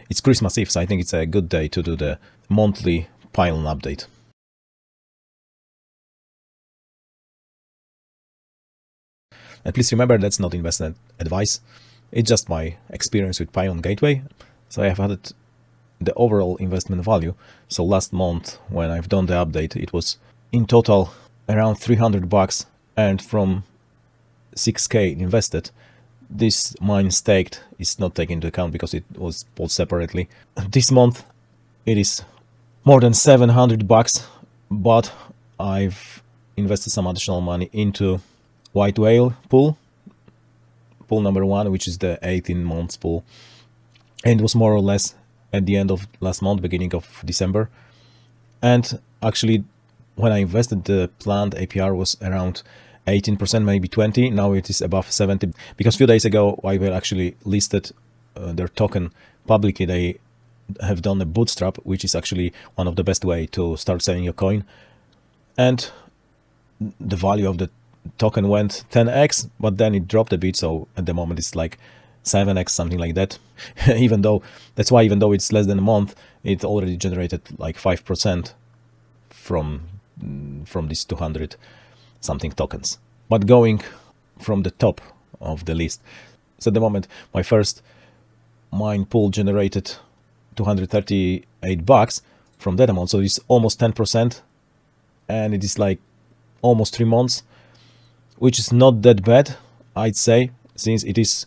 it's Christmas Eve, so I think it's a good day to do the monthly Pylon update. And please remember, that's not investment advice. It's just my experience with Pylon Gateway. So I have added the overall investment value. So last month when I've done the update, it was in total around $300, and from 6K invested, this mine staked is not taken into account because it was bought separately. This month it is more than $700, but I've invested some additional money into White Whale pool number 1, which is the 18 months pool, and it was more or less at the end of last month, beginning of December. And actually when I invested, the planned APR was around 18%, maybe 20. Now it is above 70, because a few days ago White Whale actually listed their token publicly. They have done a bootstrap, which is actually one of the best way to start selling your coin, and the value of the token went 10x, but then it dropped a bit, so at the moment it's like 7x, something like that. Even though it's less than a month, it already generated like 5% from these 200 something tokens. But going from the top of the list, so at the moment my first mine pool generated $238 from that amount, so it's almost 10%, and it is like almost 3 months, which is not that bad, I'd say, since it is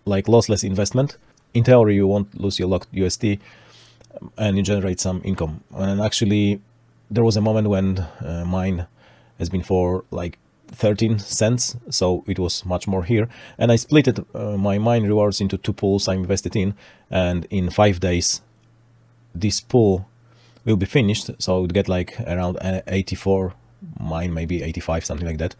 like lossless investment. In theory, you won't lose your locked USD and you generate some income. And actually, there was a moment when mine has been for like 13 cents, so it was much more here. And I split it, my mine rewards into 2 pools I invested in, and in 5 days, this pool will be finished, so I would get like around 84 mine, maybe 85, something like that.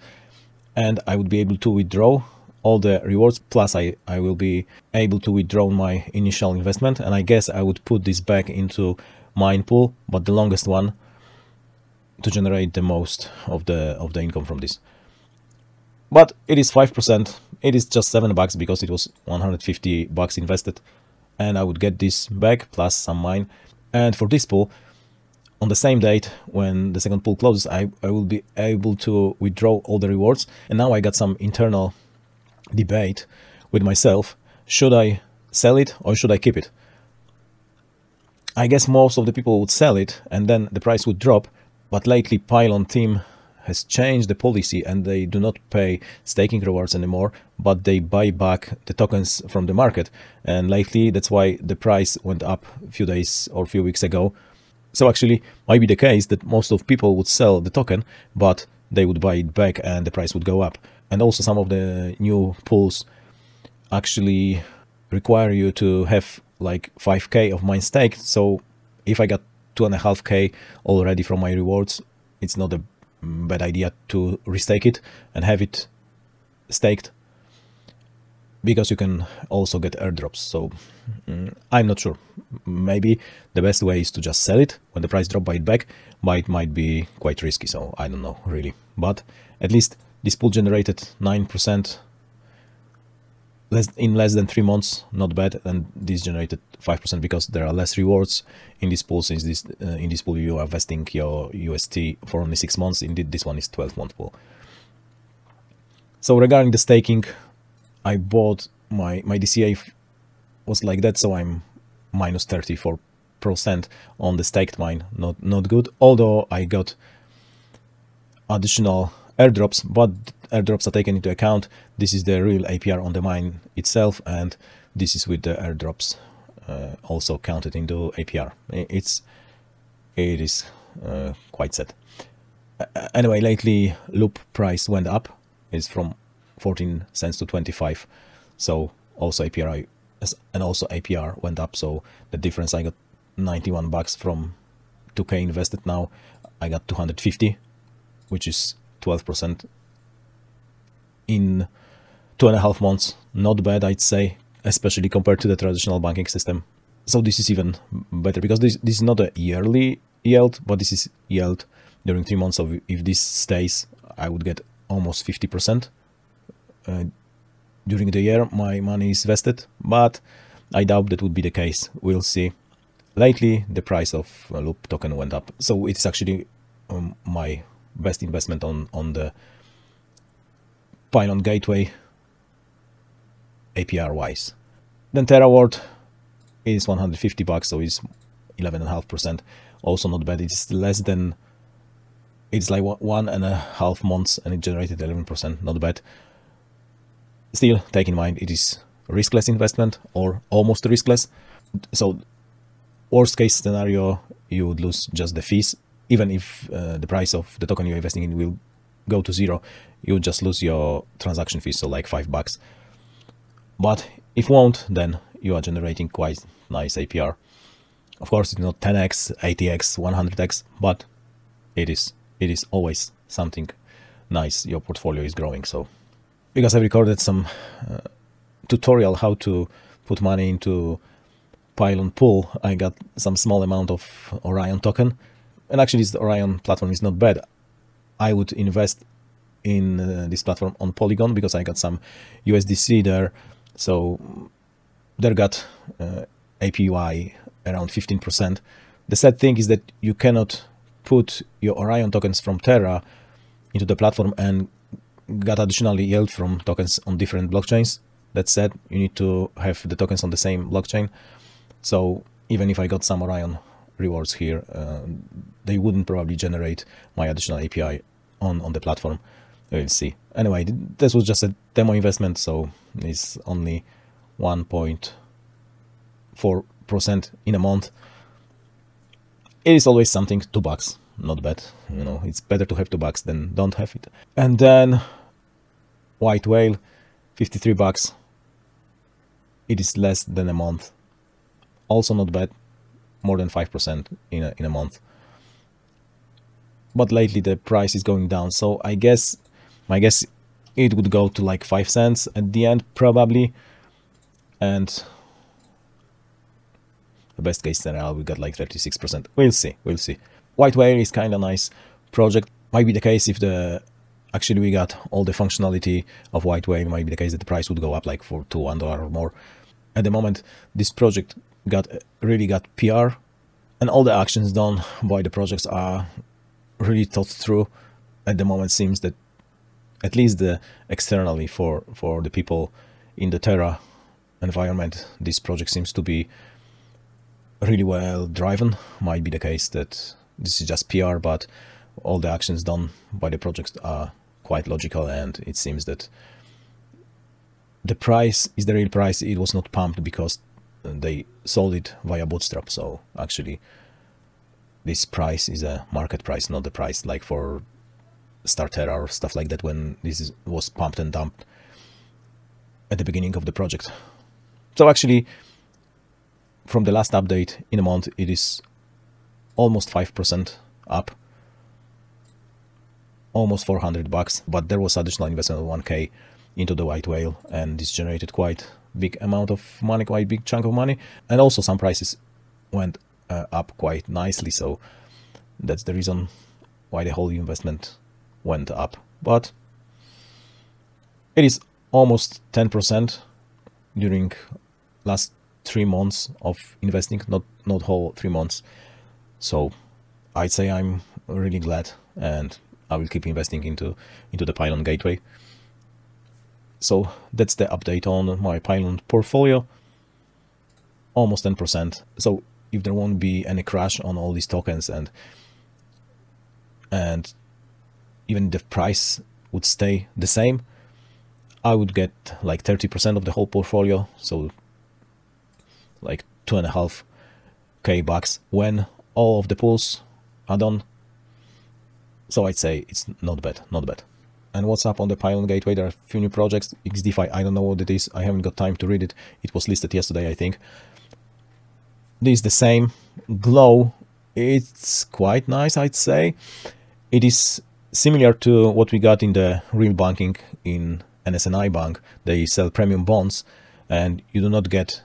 And I would be able to withdraw all the rewards, plus I will be able to withdraw my initial investment, and I guess I would put this back into mine pool, but the longest one, to generate the most of the income from this. But it is 5%, it is just $7 because it was $150 invested, and I would get this back plus some mine. And for this pool, on the same date when the second pool closes, I will be able to withdraw all the rewards. And now I got some internal debate with myself. Should I sell it or should I keep it? I guess most of the people would sell it and then the price would drop. But lately Pylon team has changed the policy and they do not pay staking rewards anymore, but they buy back the tokens from the market. And lately that's why the price went up a few days or a few weeks ago. So actually, might be the case that most of people would sell the token, but they would buy it back and the price would go up. And also some of the new pools actually require you to have like 5K of mine staked. So if I got 2.5K already from my rewards, it's not a bad idea to restake it and have it staked, because you can also get airdrops. So I'm not sure. Maybe the best way is to just sell it when the price drop, buy it back, but it might be quite risky, so I don't know really. But at least this pool generated 9% in less than 3 months, not bad. And this generated 5% because there are less rewards in this pool, since in this pool you are vesting your UST for only 6 months. Indeed, this one is 12-month pool. So regarding the staking, I bought my DCA was like that, so I'm minus 34% on the staked mine. Not good, although I got additional airdrops, but airdrops are taken into account. This is the real APR on the mine itself, and this is with the airdrops also counted into APR. It is quite set. Anyway, lately loop price went up. It's from 14 cents to 25, so also APR went up. So the difference, I got $91 from 2K invested. Now I got 250, which is 12% in 2.5 months. Not bad, I'd say, especially compared to the traditional banking system. So this is even better, because this is not a yearly yield, but this is yield during 3 months. So if this stays, I would get almost 50% during the year my money is vested. But I doubt that would be the case. We'll see. Lately, the price of Loop token went up, so it's actually my best investment on the Pylon gateway APR wise. Then TerraWorld is 150 bucks, so it's 11.5%. Also not bad. It's less than, it's like 1.5 months and it generated 11%. Not bad. Still, take in mind it is riskless investment or almost riskless. So worst case scenario, you would lose just the fees. Even if the price of the token you're investing in will go to zero, you would just lose your transaction fees, so like $5. But if won't, then you are generating quite nice APR. Of course, it's not 10x, 80x, 100x, but it is always something nice. Your portfolio is growing. So because I recorded some tutorial how to put money into Pylon pool, I got some small amount of Orion token. And actually, this Orion platform is not bad. I would invest in this platform on Polygon because I got some USDC there. So there got APY around 15%. The sad thing is that you cannot put your Orion tokens from Terra into the platform and get additional yield from tokens on different blockchains. That said, you need to have the tokens on the same blockchain. So even if I got some Orion rewards here, they wouldn't probably generate my additional API on the platform. We'll see. Anyway, this was just a demo investment, so it's only 1.4% in a month. It is always something. $2, not bad. You know, it's better to have $2 than don't have it. And then White Whale, $53. It is less than a month. Also not bad. More than 5% in a month. But lately the price is going down, so my guess it would go to like 5 cents at the end probably, and the best case scenario we got like 36%. We'll see. White Whale is kind of nice project. Might be the case if actually we got all the functionality of White Whale. Might be the case that the price would go up like to $1 or more. At the moment, this project really got PR, and all the actions done by the projects are really thought through. At the moment, seems that at least externally for the people in the Terra environment, this project seems to be really well driven. Might be the case that this is just PR, but all the actions done by the projects are quite logical, and it seems that the price is the real price. It was not pumped because they sold it via Bootstrap. So actually this price is a market price, not the price like for Starterra or stuff like that when this was pumped and dumped at the beginning of the project. So actually from the last update in a month, it is almost 5% up, almost $400, but there was additional investment of 1K into the White Whale, and this generated quite big amount of money, quite big chunk of money, and also some prices went up quite nicely, so that's the reason why the whole investment went up. But it is almost 10% during last 3 months of investing, not whole 3 months. So I'd say I'm really glad, and I will keep investing into the Pylon gateway. So that's the update on my Pylon portfolio. Almost 10%. So if there won't be any crash on all these tokens, and even the price would stay the same, I would get like 30% of the whole portfolio. So like 2.5K bucks when all of the pools are done. So I'd say it's not bad, not bad. And what's up on the Pylon gateway? There are a few new projects. XDeFi, I don't know what it is. I haven't got time to read it. It was listed yesterday, I think. This is the same. Glow, it's quite nice, I'd say. It is similar to what we got in the real banking in NSNI Bank. They sell premium bonds, and you do not get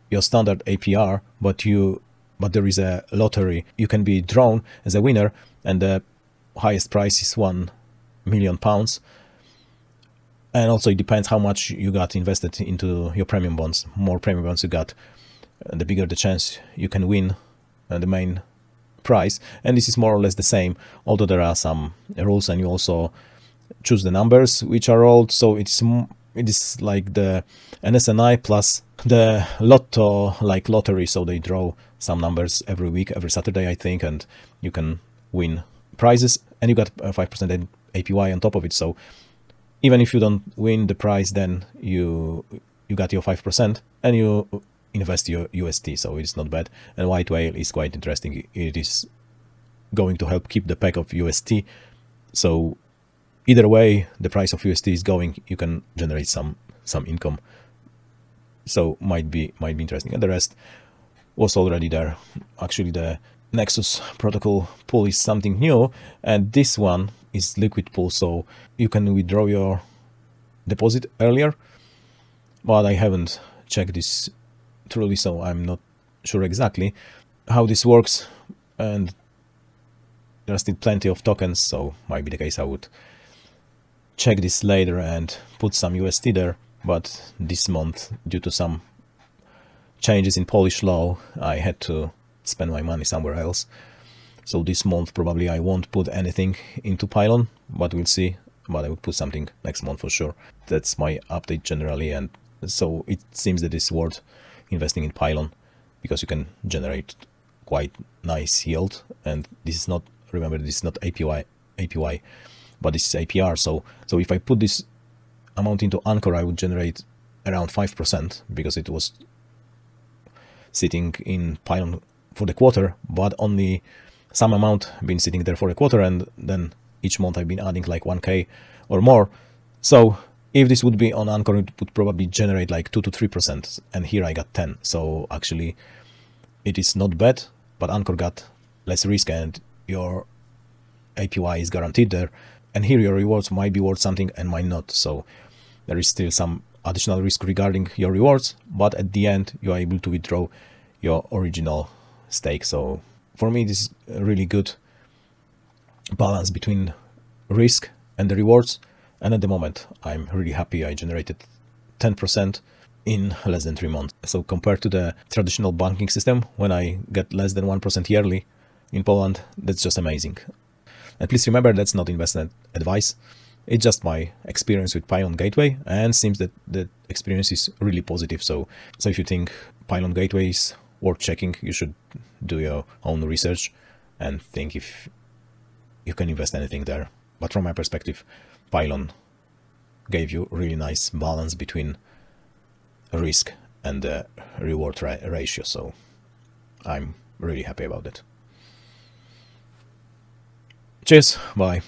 your standard APR, but there is a lottery. You can be drawn as a winner, and the highest prize is £1 million. And also it depends how much you got invested into your premium bonds. More premium bonds you got, the bigger the chance you can win the main prize. And this is more or less the same, although there are some rules, and you also choose the numbers which are rolled. So it is like the NSNI plus the lotto, like lottery. So they draw some numbers every week, every Saturday, I think, and you can win prizes, and you got a 5% APY on top of it. So even if you don't win the prize, then you got your 5% and you invest your UST, so it's not bad. And White Whale is quite interesting. It is going to help keep the pack of UST. So either way the price of UST is going, you can generate some income. So might be interesting. And the rest was already there. Actually, the Nexus protocol pool is something new, and this one is liquid pool, so you can withdraw your deposit earlier, but I haven't checked this truly, so I'm not sure exactly how this works, and there are still plenty of tokens, so might be the case I would check this later and put some UST there. But this month, due to some changes in Polish law, I had to spend my money somewhere else. So this month probably I won't put anything into Pylon, but we'll see. But I will put something next month for sure. That's my update generally, and so it seems that it's worth investing in Pylon because you can generate quite nice yield. And this is not, remember, this is not APY, but this is APR. So if I put this amount into Anchor, I would generate around 5% because it was sitting in Pylon for the quarter, but only some amount been sitting there for a quarter, and then each month I've been adding like 1k or more. So if this would be on Anchor, it would probably generate like 2 to 3%, and here I got 10. So actually it is not bad, but Anchor got less risk and your APY is guaranteed there, and here your rewards might be worth something and might not. So there is still some additional risk regarding your rewards, but at the end you are able to withdraw your original stake. So for me, this is a really good balance between risk and the rewards. And at the moment, I'm really happy. I generated 10% in less than 3 months. So compared to the traditional banking system, when I get less than 1% yearly in Poland, that's just amazing. And please remember, that's not investment advice. It's just my experience with Pylon Gateway, and seems that the experience is really positive. So if you think Pylon Gateway is worth checking, you should do your own research and think if you can invest anything there. But from my perspective, Pylon gave you really nice balance between risk and the reward ratio. So I'm really happy about it. Cheers, bye.